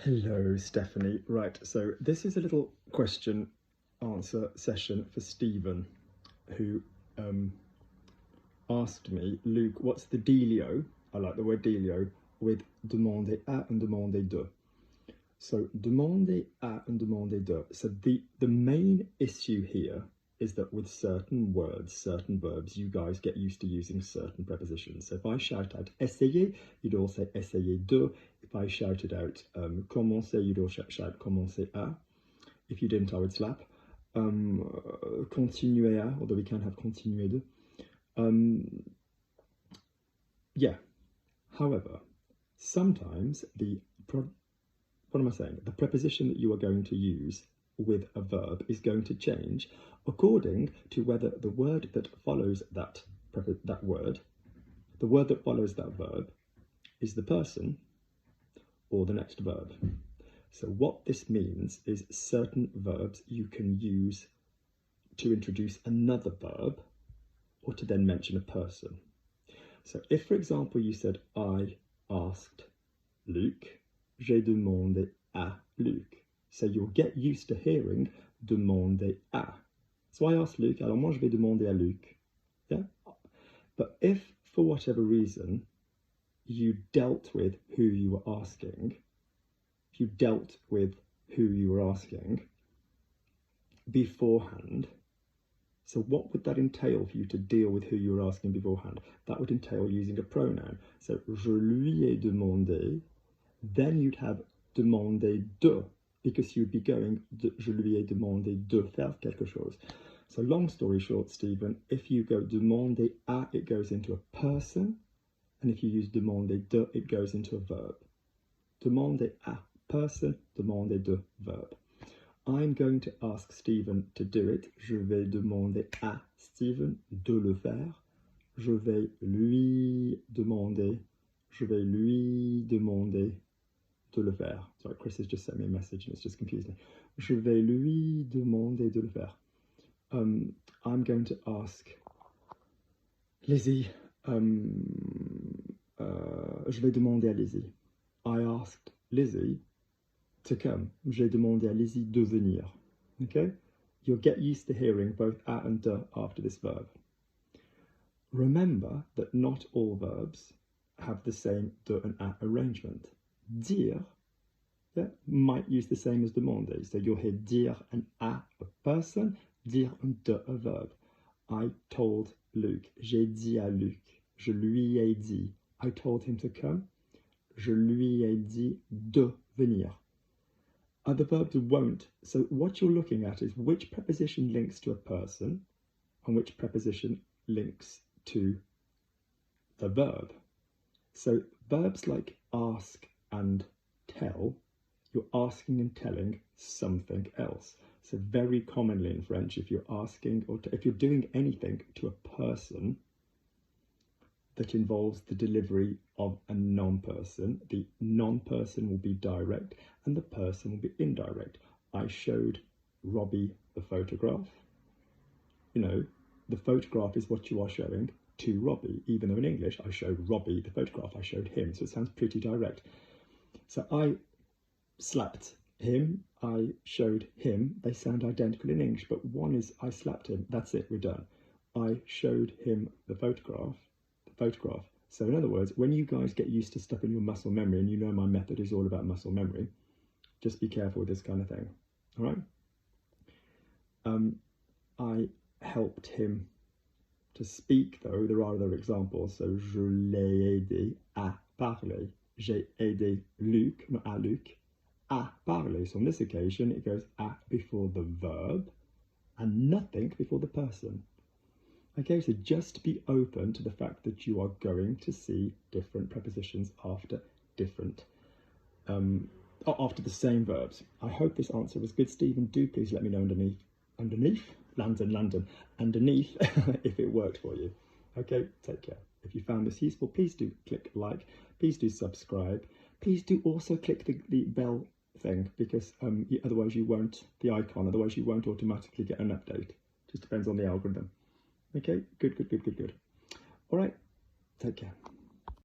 Hello, Stephanie. Right, so this is a little question answer session for Stephen, who asked me, Luke, what's the dealio? I like the word dealio with demander à and demander de. So demander à and demander de. So the main issue here is that with certain words, certain verbs, you guys get used to using certain prepositions. So if I shout out essayer, you'd all say essayer de. If I shouted out commencer, you'd all shout commencer à. If you didn't, I would slap. Continuer à, although we can have continuer de. Yeah. However, sometimes the preposition that you are going to use with a verb is going to change according to whether the word that follows that word that follows that verb is the person or the next verb. So what this means is certain verbs you can use to introduce another verb or to then mention a person. So if, for example, you said, I asked Luc, j'ai demandé à Luc. So you'll get used to hearing demander à. So I asked Luc, alors moi je vais demander à Luc. Yeah? But if, for whatever reason, you dealt with who you were asking, beforehand, so what would that entail for you to deal with who you were asking beforehand? That would entail using a pronoun. So, je lui ai demandé, then you'd have demandé de, because you'd be going, je lui ai demandé de faire quelque chose. So long story short, Stephen, if you go demander à, it goes into a person, and if you use demander de, it goes into a verb. Demander à, person, demander de, verb. I'm going to ask Stephen to do it. Je vais demander à Stephen de le faire. Je vais lui demander de le faire. Sorry, Chris has just sent me a message and it's just confused me. Je vais lui demander de le faire. I'm going to ask Lizzie. Je vais demander à Lizzie. I asked Lizzie to come. J'ai demandé à Lizzie de venir. Okay? You'll get used to hearing both à and de after this verb. Remember that not all verbs have the same de and à arrangement. Dire might use the same as demander. So you'll hear dire and à a person, dire and de a verb. I told Luc. J'ai dit à Luc. Je lui ai dit. I told him to come. Je lui ai dit de venir. Other verbs won't. So what you're looking at is which preposition links to a person and which preposition links to the verb. So verbs like ask and tell, you're asking and telling something else. So very commonly in French, if you're asking or if you're doing anything to a person that involves the delivery of a non-person, the non-person will be direct and the person will be indirect. I showed Robbie the photograph. You know, the photograph is what you are showing to Robbie, even though in English I showed Robbie the photograph, I showed him, so it sounds pretty direct. So I slapped him, I showed him, they sound identical in English, but one is I slapped him, that's it, we're done. I showed him the photograph. So in other words, when you guys get used to stuff in your muscle memory, and you know my method is all about muscle memory, just be careful with this kind of thing, all right? I helped him to speak, though. There are other examples. So, je l'ai aidé à parler. J'ai aidé Luc, not à Luc, à parler. So on this occasion, it goes à before the verb and nothing before the person. Okay, so just be open to the fact that you are going to see different prepositions after after the same verbs. I hope this answer was good, Stephen. Do please let me know underneath if it worked for you. Okay, take care. If you found this useful, please do click like, please do subscribe, please do also click the bell thing, because otherwise you won't automatically get an update. Just depends on the algorithm. Okay, good. All right, take care.